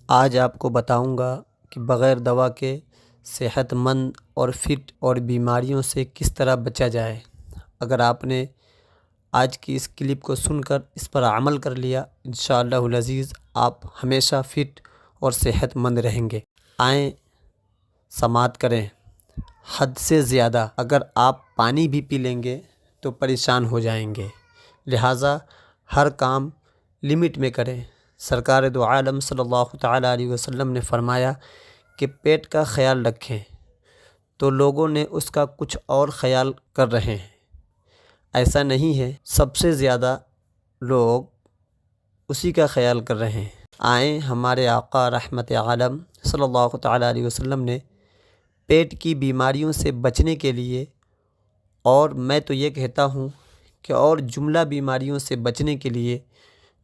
آج آپ کو بتاؤں گا کہ بغیر دوا کے صحت مند اور فٹ اور بیماریوں سے کس طرح بچا جائے۔ اگر آپ نے آج کی اس کلپ کو سن کر اس پر عمل کر لیا، انشاءاللہ العزیز آپ ہمیشہ فٹ اور صحت مند رہیں گے۔ آئیں سماعت کریں۔ حد سے زیادہ اگر آپ پانی بھی پی لیں گے تو پریشان ہو جائیں گے، لہٰذا ہر کام لمٹ میں کریں۔ سرکار دو عالم صلی اللہ تعالیٰ علیہ وسلم نے فرمایا کہ پیٹ کا خیال رکھیں، تو لوگوں نے اس کا کچھ اور خیال کر رہے ہیں۔ ایسا نہیں ہے، سب سے زیادہ لوگ اسی کا خیال کر رہے ہیں۔ آئیں ہمارے آقا رحمت عالم صلی اللہ تعالیٰ علیہ وسلم نے پیٹ کی بیماریوں سے بچنے کے لیے، اور میں تو یہ کہتا ہوں کہ اور جملہ بیماریوں سے بچنے کے لیے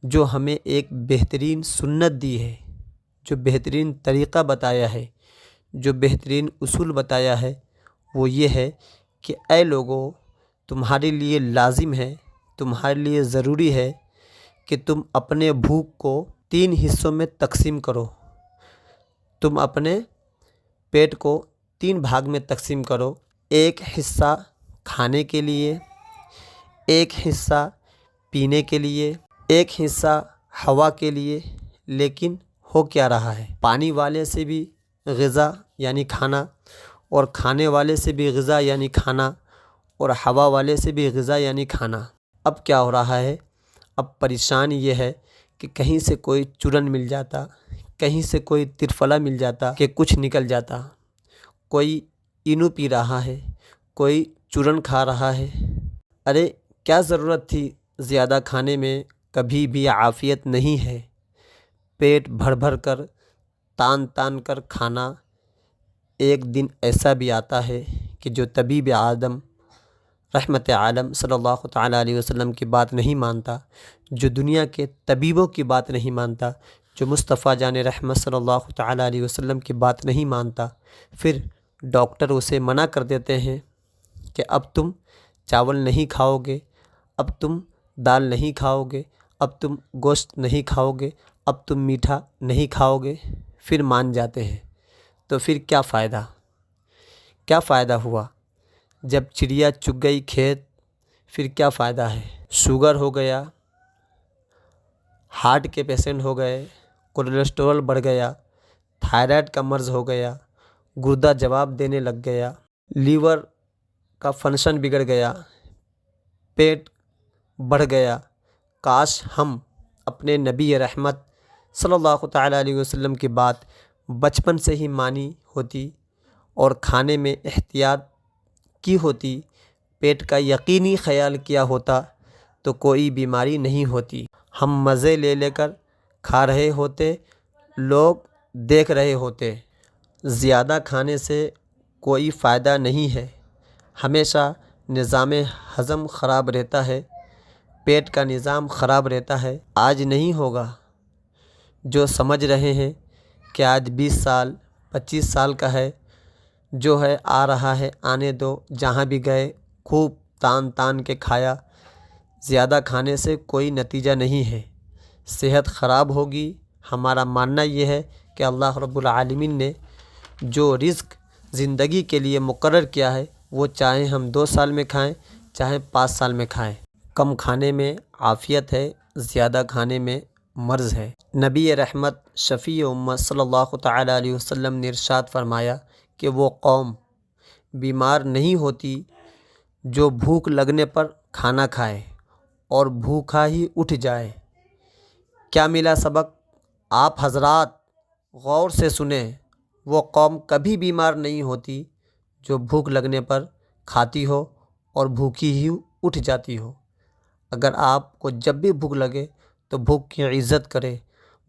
جو ہمیں ایک بہترین سنت دی ہے، جو بہترین طریقہ بتایا ہے، جو بہترین اصول بتایا ہے، وہ یہ ہے کہ اے لوگو، تمہارے لیے لازم ہے، تمہارے لیے ضروری ہے کہ تم اپنے بھوک کو 3 حصوں میں تقسیم کرو۔ تم اپنے پیٹ کو 3 بھاگ میں تقسیم کرو۔ ایک حصہ کھانے کے لیے، ایک حصہ پینے کے لیے، ایک حصہ ہوا کے لیے۔ لیکن ہو کیا رہا ہے، پانی والے سے بھی غذا یعنی کھانا، اور کھانے والے سے بھی غذا یعنی کھانا، اور ہوا والے سے بھی غذا یعنی کھانا۔ اب کیا ہو رہا ہے، اب پریشانی یہ ہے کہ کہیں سے کوئی چورن مل جاتا، کہیں سے کوئی ترفلا مل جاتا کہ کچھ نکل جاتا۔ کوئی اینو پی رہا ہے، کوئی چورن کھا رہا ہے۔ ارے کیا ضرورت تھی زیادہ کھانے میں؟ کبھی بھی عافیت نہیں ہے۔ پیٹ بھر بھر کر، تان تان کر کھانا۔ ایک دن ایسا بھی آتا ہے کہ جو طبیب اعظم رحمت عالم صلی اللہ تعالیٰ علیہ وسلم کی بات نہیں مانتا، جو دنیا کے طبیبوں کی بات نہیں مانتا، جو مصطفیٰ جان رحمت صلی اللہ تعالیٰ علیہ وسلم کی بات نہیں مانتا، پھر ڈاکٹر اسے منع کر دیتے ہیں کہ اب تم چاول نہیں کھاؤ گے، اب تم دال نہیں کھاؤ گے، اب تم گوشت نہیں کھاؤ گے، اب تم میٹھا نہیں کھاؤ گے۔ پھر مان جاتے ہیں، تو پھر کیا فائدہ؟ کیا فائدہ ہوا؟ جب چڑیا چگ گئی کھیت، پھر کیا فائدہ ہے؟ شوگر ہو گیا، ہارٹ کے پیشنٹ ہو گئے، کولیسٹرول بڑھ گیا، تھائرائڈ کا مرض ہو گیا، گردہ جواب دینے لگ گیا، لیور کا فنکشن بگڑ گیا، پیٹ بڑھ گیا۔ کاش ہم اپنے نبی رحمت صلی اللہ تعالیٰ علیہ وسلم کی بات بچپن سے ہی مانی ہوتی اور کھانے میں احتیاط کی ہوتی، پیٹ کا یقینی خیال کیا ہوتا، تو کوئی بیماری نہیں ہوتی۔ ہم مزے لے لے کر کھا رہے ہوتے، لوگ دیکھ رہے ہوتے۔ زیادہ کھانے سے کوئی فائدہ نہیں ہے، ہمیشہ نظام ہضم خراب رہتا ہے، پیٹ کا نظام خراب رہتا ہے۔ آج نہیں ہوگا، جو سمجھ رہے ہیں کہ آج 20 سال 25 سال کا ہے، جو ہے آ رہا ہے، آنے دو۔ جہاں بھی گئے خوب تان تان کے کھایا۔ زیادہ کھانے سے کوئی نتیجہ نہیں ہے، صحت خراب ہوگی۔ ہمارا ماننا یہ ہے کہ اللہ رب العالمین نے جو رزق زندگی کے لیے مقرر کیا ہے، وہ چاہے ہم 2 سال میں کھائیں، چاہے 5 سال میں کھائیں۔ کم کھانے میں عافیت ہے، زیادہ کھانے میں مرض ہے۔ نبی رحمت شفیع امت صلی اللہ تعالیٰ علیہ وسلم نے ارشاد فرمایا کہ وہ قوم بیمار نہیں ہوتی جو بھوک لگنے پر کھانا کھائے اور بھوکا ہی اٹھ جائے۔ کیا ملا سبق؟ آپ حضرات غور سے سنیں، وہ قوم کبھی بیمار نہیں ہوتی جو بھوک لگنے پر کھاتی ہو اور بھوکی ہی اٹھ جاتی ہو۔ اگر آپ کو جب بھی بھوک لگے تو بھوک کی عزت کرے،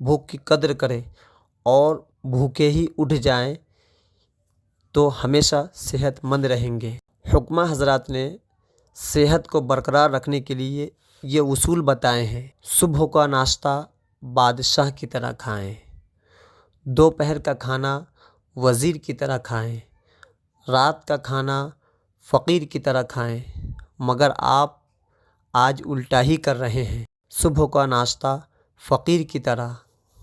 بھوک کی قدر کرے، اور بھوکے ہی اٹھ جائیں تو ہمیشہ صحت مند رہیں گے۔ حکمہ حضرات نے صحت کو برقرار رکھنے کے لیے یہ اصول بتائے ہیں۔ صبح کا ناشتہ بادشاہ کی طرح کھائیں، دوپہر کا کھانا وزیر کی طرح کھائیں، رات کا کھانا فقیر کی طرح کھائیں۔ مگر آپ آج الٹا ہی کر رہے ہیں۔ صبح کا ناشتہ فقیر کی طرح،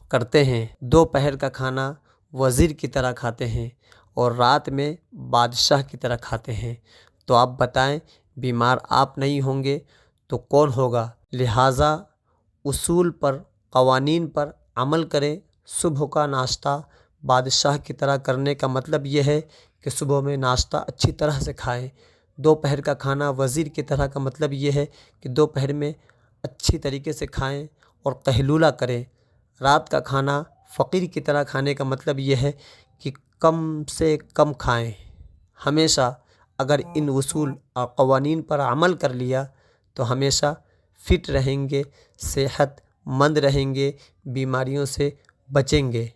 کرتے ہیں، دوپہر کا کھانا وزیر کی طرح کھاتے ہیں اور رات میں بادشاہ کی طرح کھاتے ہیں، تو آپ بتائیں بیمار آپ نہیں ہوں گے تو کون ہوگا؟ لہٰذا اصول پر، قوانین پر عمل کریں۔ صبح کا ناشتہ بادشاہ کی طرح کرنے کا مطلب یہ ہے کہ صبح میں ناشتہ اچھی طرح سے کھائیں۔ دوپہر کا کھانا وزیر کی طرح کا مطلب یہ ہے کہ دوپہر میں اچھی طریقے سے کھائیں اور قیلولہ کریں۔ رات کا کھانا فقیر کی طرح کھانے کا مطلب یہ ہے کہ کم سے کم کھائیں۔ ہمیشہ اگر ان اصول اور قوانین پر عمل کر لیا تو ہمیشہ فٹ رہیں گے، صحت مند رہیں گے، بیماریوں سے بچیں گے۔